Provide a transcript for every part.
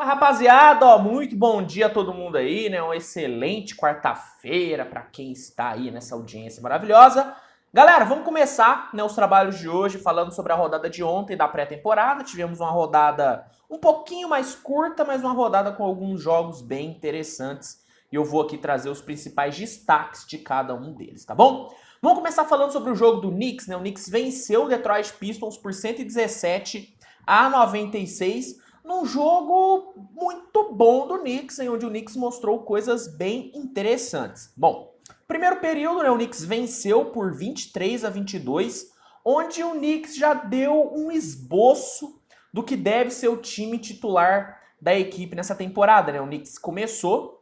Fala, rapaziada, ó, muito bom dia a todo mundo aí, né? Uma excelente quarta-feira para quem está aí nessa audiência maravilhosa. Galera, vamos começar, né, os trabalhos de hoje falando sobre a rodada de ontem da pré-temporada. Tivemos uma rodada um pouquinho mais curta, mas uma rodada com alguns jogos bem interessantes. E eu vou aqui trazer os principais destaques de cada um deles, tá bom? Vamos começar falando sobre o jogo do Knicks, né? O Knicks venceu o Detroit Pistons por 117-96. Num jogo muito bom do Knicks, em onde o Knicks mostrou coisas bem interessantes. Bom, primeiro período, né, o Knicks venceu por 23-22, onde o Knicks já deu um esboço do que deve ser o time titular da equipe nessa temporada, né? O Knicks começou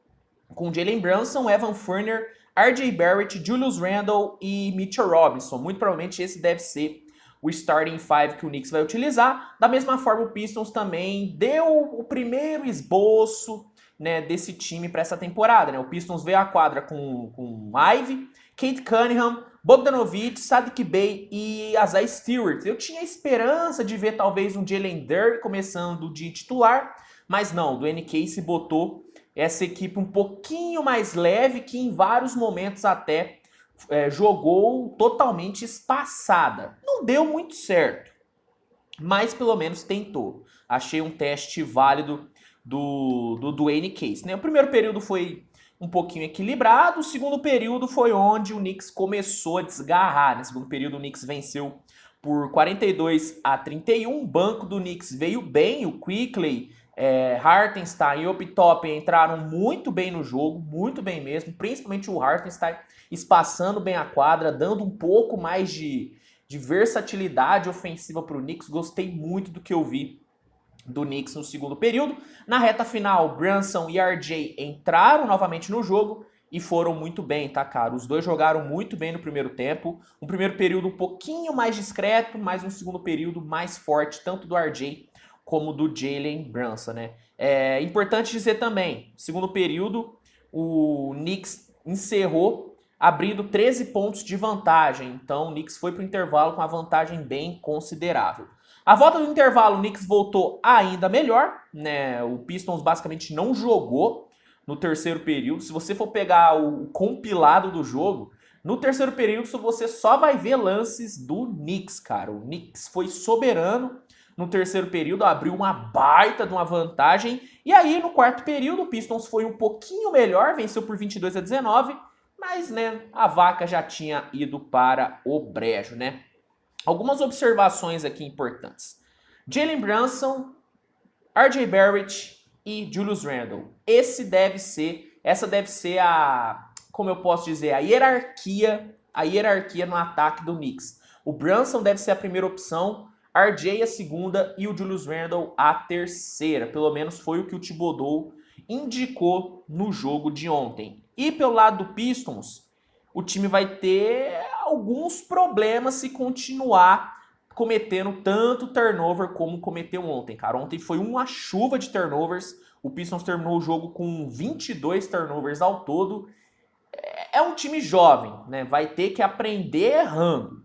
com Jalen Brunson, Evan Fournier, RJ Barrett, Julius Randle e Mitchell Robinson. Muito provavelmente esse deve ser o starting five que o Knicks vai utilizar. Da mesma forma, o Pistons também deu o primeiro esboço, né, desse time para essa temporada, né? O Pistons veio à quadra com Ivy, Kate Cunningham, Bogdanovic, Saddiq Bey e Isaiah Stewart. Eu tinha esperança de ver talvez um Jalen Duren começando de titular, mas não, o Dwayne Casey botou essa equipe um pouquinho mais leve, que em vários momentos até jogou totalmente espaçada. Não deu muito certo, mas pelo menos tentou. Achei um teste válido do Dwayne Casey, né? O primeiro período foi um pouquinho equilibrado, o segundo período foi onde o Knicks começou a desgarrar. No segundo período o Knicks venceu por 42-31, o banco do Knicks veio bem, o Quickley, Hartenstein e Obi-Toppin entraram muito bem no jogo, muito bem mesmo, principalmente o Hartenstein espaçando bem a quadra, dando um pouco mais de versatilidade ofensiva para o Knicks. Gostei muito do que eu vi do Knicks no segundo período. Na reta final, Brunson e RJ entraram novamente no jogo e foram muito bem, tá, cara? Os dois jogaram muito bem no primeiro tempo. Um primeiro período um pouquinho mais discreto, mas um segundo período mais forte, tanto do RJ como do Jalen Brunson, né? É importante dizer também, segundo período, o Knicks encerrou abrindo 13 pontos de vantagem. Então o Knicks foi para o intervalo com uma vantagem bem considerável. A volta do intervalo, o Knicks voltou ainda melhor, né? O Pistons basicamente não jogou no terceiro período. Se você for pegar o compilado do jogo, no terceiro período você só vai ver lances do Knicks, cara. O Knicks foi soberano no terceiro período, abriu uma baita de uma vantagem. E aí, no quarto período, o Pistons foi um pouquinho melhor, venceu por 22-19, mas, né, a vaca já tinha ido para o brejo, né? Algumas observações aqui importantes. Jalen Brunson, RJ Barrett e Julius Randle. Essa deve ser a, como eu posso dizer, a hierarquia no ataque do Knicks. O Brunson deve ser a primeira opção, RJ a segunda e o Julius Randle a terceira. Pelo menos foi o que o Thibodeau indicou no jogo de ontem. E pelo lado do Pistons, o time vai ter alguns problemas se continuar cometendo tanto turnover como cometeu ontem, cara. Ontem foi uma chuva de turnovers. O Pistons terminou o jogo com 22 turnovers ao todo. É um time jovem, né? Vai ter que aprender errando.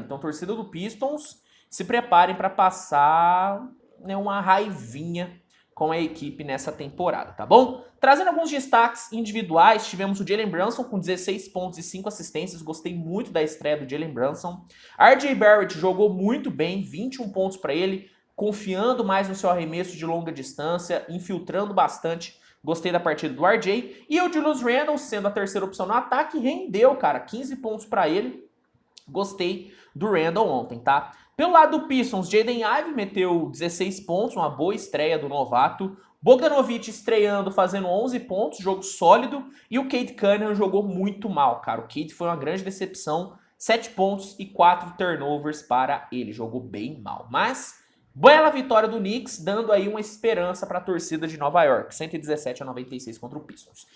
Então, torcida do Pistons, se preparem para passar, né, uma raivinha com a equipe nessa temporada, tá bom? Trazendo alguns destaques individuais, tivemos o Jalen Brunson com 16 pontos e 5 assistências, gostei muito da estreia do Jalen Brunson. RJ Barrett jogou muito bem, 21 pontos para ele, confiando mais no seu arremesso de longa distância, infiltrando bastante, gostei da partida do RJ. E o Julius Randle, sendo a terceira opção no ataque, rendeu, cara, 15 pontos para ele, gostei do Randle ontem, tá? Pelo lado do Pistons, Jaden Ivey meteu 16 pontos, uma boa estreia do novato. Bogdanovic estreando, fazendo 11 pontos, jogo sólido. E o Cade Cunningham jogou muito mal, cara. O Cade foi uma grande decepção, 7 pontos e 4 turnovers para ele. Jogou bem mal, mas bela vitória do Knicks, dando aí uma esperança para a torcida de Nova York, 117-96 contra o Pistons.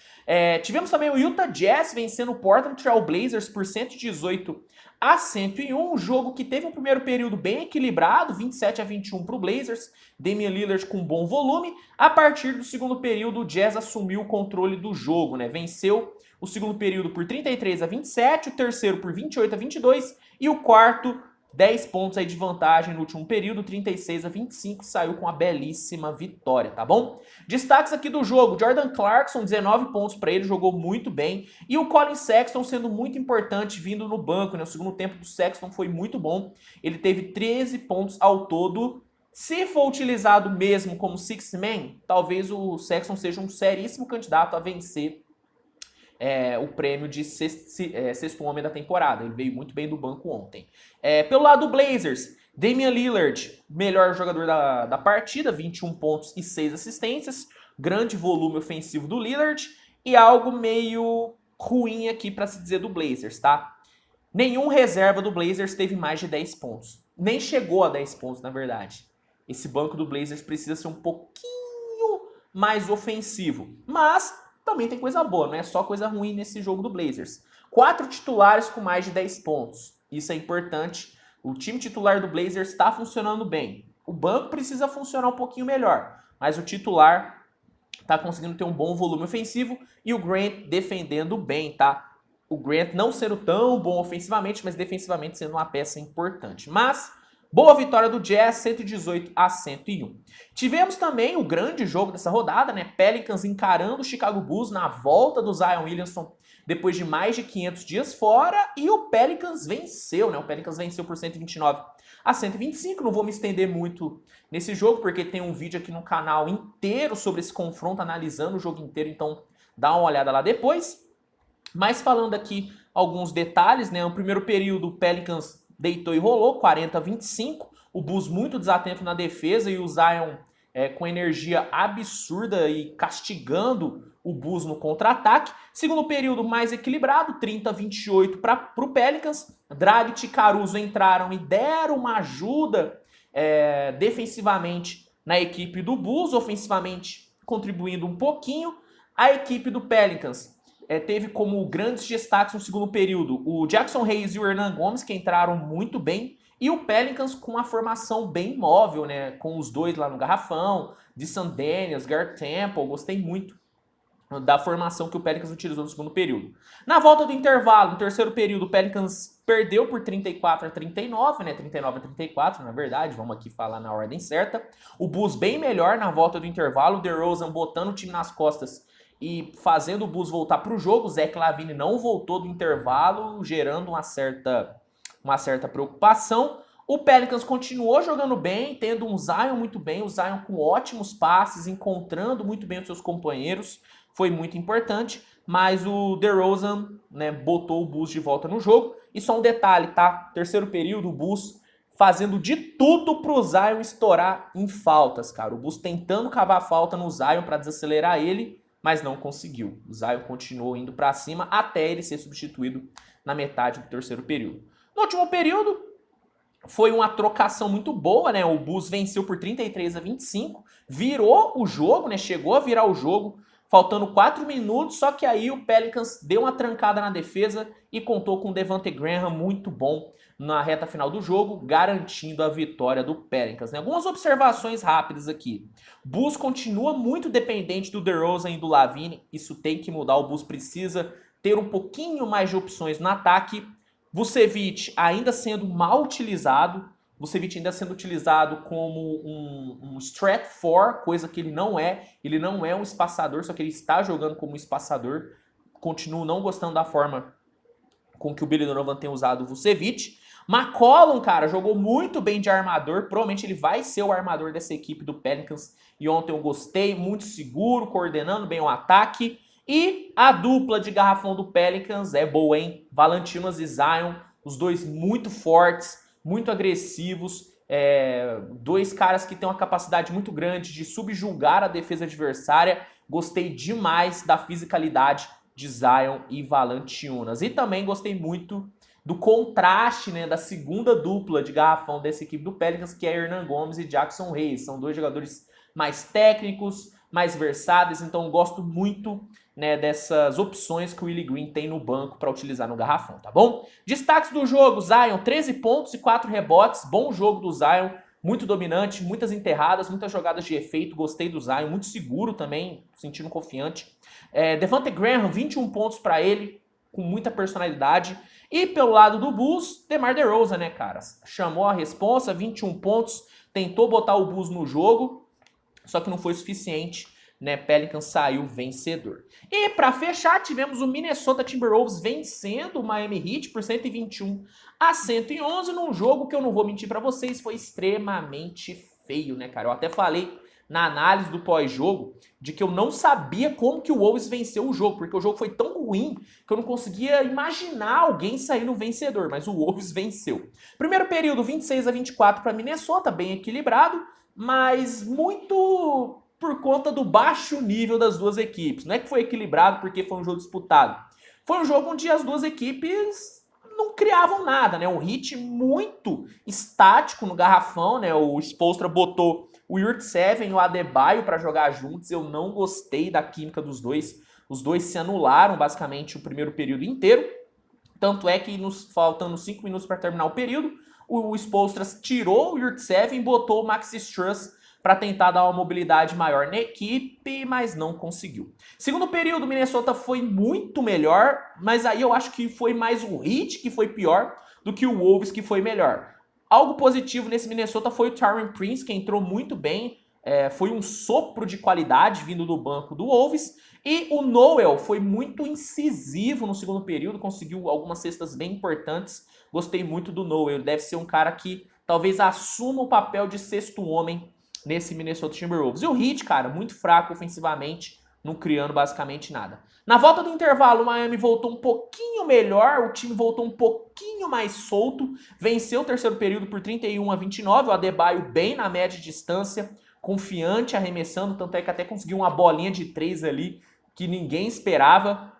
Tivemos também o Utah Jazz vencendo o Portland Trail Blazers por 118-101, um jogo que teve um primeiro período bem equilibrado, 27-21 para o Blazers, Damian Lillard com bom volume. A partir do segundo período, o Jazz assumiu o controle do jogo, né? Venceu o segundo período por 33-27, o terceiro por 28-22 e o quarto 10 pontos aí de vantagem no último período, 36-25, saiu com a belíssima vitória, tá bom? Destaques aqui do jogo, Jordan Clarkson, 19 pontos para ele, jogou muito bem, e o Collin Sexton sendo muito importante vindo no banco, né? O segundo tempo do Sexton foi muito bom, ele teve 13 pontos ao todo. Se for utilizado mesmo como six man, talvez o Sexton seja um seríssimo candidato a vencer o prêmio de sexto homem da temporada. Ele veio muito bem do banco ontem. Pelo lado do Blazers, Damian Lillard, melhor jogador da partida, 21 pontos e 6 assistências. Grande volume ofensivo do Lillard. E algo meio ruim aqui para se dizer do Blazers, tá? Nenhum reserva do Blazers teve mais de 10 pontos. Nem chegou a 10 pontos, na verdade. Esse banco do Blazers precisa ser um pouquinho mais ofensivo. Mas também tem coisa boa, não é só coisa ruim nesse jogo do Blazers. 4 titulares com mais de 10 pontos. Isso é importante. O time titular do Blazers está funcionando bem. O banco precisa funcionar um pouquinho melhor. Mas o titular está conseguindo ter um bom volume ofensivo. E o Grant defendendo bem, tá? O Grant não sendo tão bom ofensivamente, mas defensivamente sendo uma peça importante. Mas boa vitória do Jazz, 118-101. Tivemos também o grande jogo dessa rodada, né? Pelicans encarando o Chicago Bulls na volta do Zion Williamson depois de mais de 500 dias fora, e o Pelicans venceu, né? O Pelicans venceu por 129-125. Não vou me estender muito nesse jogo, porque tem um vídeo aqui no canal inteiro sobre esse confronto, analisando o jogo inteiro, então dá uma olhada lá depois. Mas falando aqui alguns detalhes, né? No primeiro período, o Pelicans deitou e rolou, 40-25. O Bulls muito desatento na defesa e o Zion com energia absurda e castigando o Bulls no contra-ataque. Segundo período mais equilibrado, 30-28 para o Pelicans. Dragic e Caruso entraram e deram uma ajuda defensivamente na equipe do Bulls, ofensivamente contribuindo um pouquinho. A equipe do Pelicans teve como grandes destaques no segundo período o Jackson Hayes e o Hernan Gomes, que entraram muito bem, e o Pelicans com uma formação bem móvel, né? Com os dois lá no garrafão, Deshaun Daniels, Garrett Temple. Gostei muito da formação que o Pelicans utilizou no segundo período. Na volta do intervalo, no terceiro período, o Pelicans perdeu por 34-39, né? 39-34, na verdade, vamos aqui falar na ordem certa. O Bulls bem melhor na volta do intervalo, o DeRozan botando o time nas costas e fazendo o Bulls voltar para o jogo. O Zach LaVine não voltou do intervalo, gerando uma certa preocupação. O Pelicans continuou jogando bem, tendo um Zion muito bem, o Zion com ótimos passes, encontrando muito bem os seus companheiros, foi muito importante, mas o DeRozan, né, botou o Bulls de volta no jogo. E só um detalhe, tá? Terceiro período, o Bulls fazendo de tudo pro Zion estourar em faltas, cara. O Bulls tentando cavar falta no Zion para desacelerar ele, mas não conseguiu. O Zion continuou indo para cima até ele ser substituído na metade do terceiro período. No último período, foi uma trocação muito boa, né? O Bulls venceu por 33-25, virou o jogo, né? Chegou a virar o jogo, faltando 4 minutos, só que aí o Pelicans deu uma trancada na defesa e contou com o Devonte Graham muito bom na reta final do jogo, garantindo a vitória do Pelicans, né? Algumas observações rápidas aqui. Bulls continua muito dependente do DeRozan e do LaVine, isso tem que mudar, o Bulls precisa ter um pouquinho mais de opções no ataque. Vucevic ainda sendo mal utilizado, Vucevic ainda sendo utilizado como um stretch four, coisa que ele não é um espaçador, só que ele está jogando como um espaçador. Continuo não gostando da forma com que o Billy Donovan tem usado o Vucevic. McCollum, cara, jogou muito bem de armador, provavelmente ele vai ser o armador dessa equipe do Pelicans, e ontem eu gostei, muito seguro, coordenando bem o ataque. E a dupla de garrafão do Pelicans é boa, hein? Valanciunas e Zion, os dois muito fortes, muito agressivos, dois caras que têm uma capacidade muito grande de subjugar a defesa adversária. Gostei demais da fisicalidade de Zion e Valanciunas. E também gostei muito do contraste, né, da segunda dupla de garrafão dessa equipe do Pelicans, que é Hernan Gomes e Jackson Hayes. São dois jogadores mais técnicos, mais versáteis, então gosto muito, né, dessas opções que o Willie Green tem no banco para utilizar no garrafão, tá bom? Destaques do jogo: Zion, 13 pontos e 4 rebotes, bom jogo do Zion, muito dominante, muitas enterradas, muitas jogadas de efeito, gostei do Zion, muito seguro também, sentindo confiante. Devonte Graham, 21 pontos para ele, com muita personalidade. E pelo lado do Bulls, DeMar DeRozan, né, cara? Chamou a responsa, 21 pontos, tentou botar o Bulls no jogo, só que não foi suficiente, né? Pelicans saiu vencedor. E para fechar, tivemos o Minnesota Timberwolves vencendo o Miami Heat por 121-111 num jogo que eu não vou mentir para vocês, foi extremamente feio, né, cara? Eu até falei na análise do pós-jogo de que eu não sabia como que o Wolves venceu o jogo, porque o jogo foi tão ruim que eu não conseguia imaginar alguém sair no vencedor, mas o Wolves venceu. Primeiro período 26-24 para Minnesota, bem equilibrado, mas muito por conta do baixo nível das duas equipes. Não é que foi equilibrado porque foi um jogo disputado. Foi um jogo onde as duas equipes não criavam nada, né? Um Heat muito estático no garrafão, né? O Spoelstra botou o Yurtseven e o Adebayo para jogar juntos. Eu não gostei da química dos dois. Os dois se anularam basicamente o primeiro período inteiro. Tanto é que faltando 5 minutos para terminar o período, o Spoelstra tirou o Yurtseven e botou o Max Strus para tentar dar uma mobilidade maior na equipe, mas não conseguiu. Segundo período, o Minnesota foi muito melhor, mas aí eu acho que foi mais o Heat que foi pior do que o Wolves que foi melhor. Algo positivo nesse Minnesota foi o Taurean Prince, que entrou muito bem, foi um sopro de qualidade vindo do banco do Wolves, e o Noel foi muito incisivo no segundo período, conseguiu algumas cestas bem importantes. Gostei muito do Noel, ele deve ser um cara que talvez assuma o papel de sexto homem nesse Minnesota Timberwolves. E o Heat, cara, muito fraco ofensivamente, não criando basicamente nada. Na volta do intervalo, o Miami voltou um pouquinho melhor, o time voltou um pouquinho mais solto, venceu o terceiro período por 31-29, o Adebayo bem na média distância, confiante, arremessando, tanto é que até conseguiu uma bolinha de 3 ali que ninguém esperava.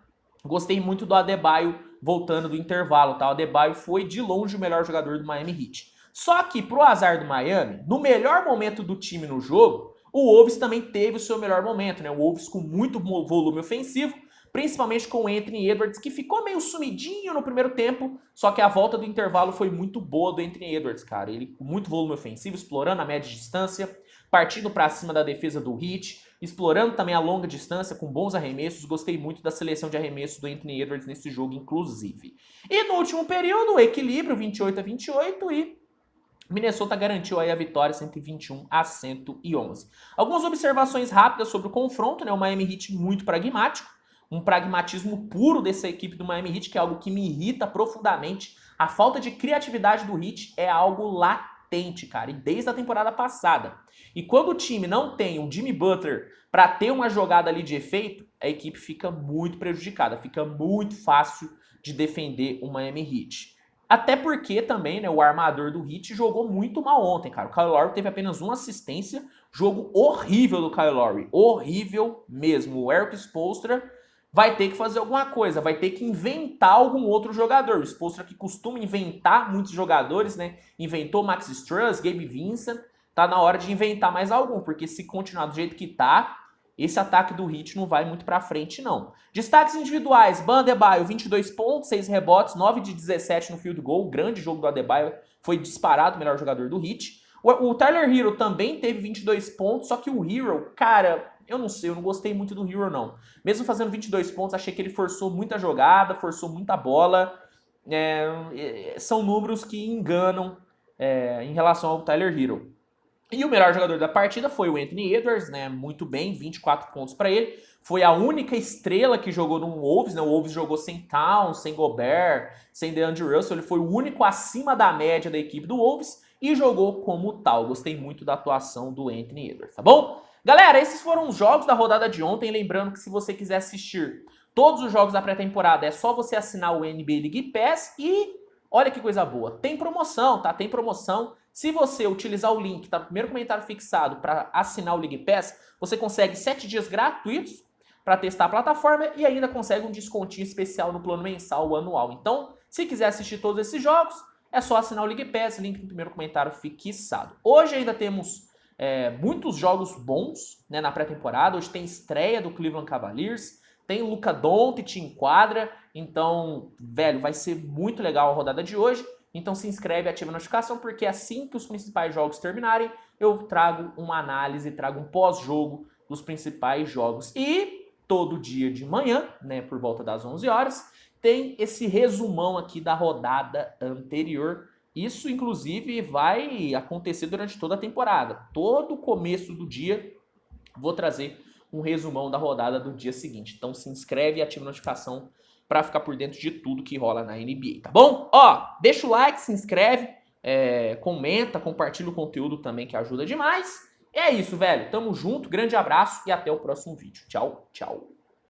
Gostei muito do Adebayo voltando do intervalo, tá? O Adebayo foi de longe o melhor jogador do Miami Heat. Só que, pro azar do Miami, no melhor momento do time no jogo, o Wolves também teve o seu melhor momento, né? O Wolves com muito volume ofensivo, principalmente com o Anthony Edwards, que ficou meio sumidinho no primeiro tempo, só que a volta do intervalo foi muito boa do Anthony Edwards, cara. Ele com muito volume ofensivo, explorando a média distância, partindo para cima da defesa do Heat, explorando também a longa distância com bons arremessos. Gostei muito da seleção de arremessos do Anthony Edwards nesse jogo, inclusive. E no último período, o equilíbrio 28-28 e Minnesota garantiu aí a vitória 121-111. Algumas observações rápidas sobre o confronto, né? O Miami Heat muito pragmático, um pragmatismo puro dessa equipe do Miami Heat, que é algo que me irrita profundamente. A falta de criatividade do Heat é algo latente, cara, e desde a temporada passada. E quando o time não tem um Jimmy Butler para ter uma jogada ali de efeito, a equipe fica muito prejudicada, fica muito fácil de defender o Miami Heat. Até porque também, né, o armador do Heat jogou muito mal ontem, cara. O Kyle Lowry teve apenas uma assistência, jogo horrível do Kyle Lowry, horrível mesmo. O Erik Spoelstra vai ter que fazer alguma coisa, vai ter que inventar algum outro jogador. O Spoelstra que costuma inventar muitos jogadores, né? Inventou Max Strus, Gabe Vincent, tá na hora de inventar mais algum, porque se continuar do jeito que tá, esse ataque do Heat não vai muito pra frente, não. Destaques individuais, Bam Adebayo, 22 pontos, 6 rebotes, 9 de 17 no field goal. Grande jogo do Adebayo, foi disparado o melhor jogador do Heat. O Tyler Herro também teve 22 pontos, só que o Herro, cara, eu não sei, eu não gostei muito do Herro, não. Mesmo fazendo 22 pontos, achei que ele forçou muita jogada, forçou muita bola. São números que enganam em relação ao Tyler Herro. E o melhor jogador da partida foi o Anthony Edwards, né? Muito bem, 24 pontos para ele. Foi a única estrela que jogou no Wolves, né? O Wolves jogou sem Towns, sem Gobert, sem DeAndre Russell. Ele foi o único acima da média da equipe do Wolves e jogou como tal. Gostei muito da atuação do Anthony Edwards, tá bom? Galera, esses foram os jogos da rodada de ontem. Lembrando que se você quiser assistir todos os jogos da pré-temporada, é só você assinar o NBA League Pass e olha que coisa boa. Tem promoção, tá? Tem promoção. Se você utilizar o link, tá no primeiro comentário fixado, para assinar o League Pass, você consegue 7 dias gratuitos para testar a plataforma e ainda consegue um descontinho especial no plano mensal ou anual. Então, se quiser assistir todos esses jogos, é só assinar o League Pass, link no primeiro comentário fixado. Hoje ainda temos muitos jogos bons, né, na pré-temporada. Hoje tem estreia do Cleveland Cavaliers, tem o Luka Doncic em quadra, então, velho, vai ser muito legal a rodada de hoje. Então se inscreve e ativa a notificação, porque assim que os principais jogos terminarem, eu trago uma análise, trago um pós-jogo dos principais jogos. E todo dia de manhã, né, por volta das 11 horas, tem esse resumão aqui da rodada anterior. Isso, inclusive, vai acontecer durante toda a temporada. Todo começo do dia, vou trazer um resumão da rodada do dia seguinte. Então se inscreve e ativa a notificação para ficar por dentro de tudo que rola na NBA, tá bom? Ó, deixa o like, se inscreve, comenta, compartilha o conteúdo também que ajuda demais. É isso, velho. Tamo junto, grande abraço e até o próximo vídeo. Tchau, tchau.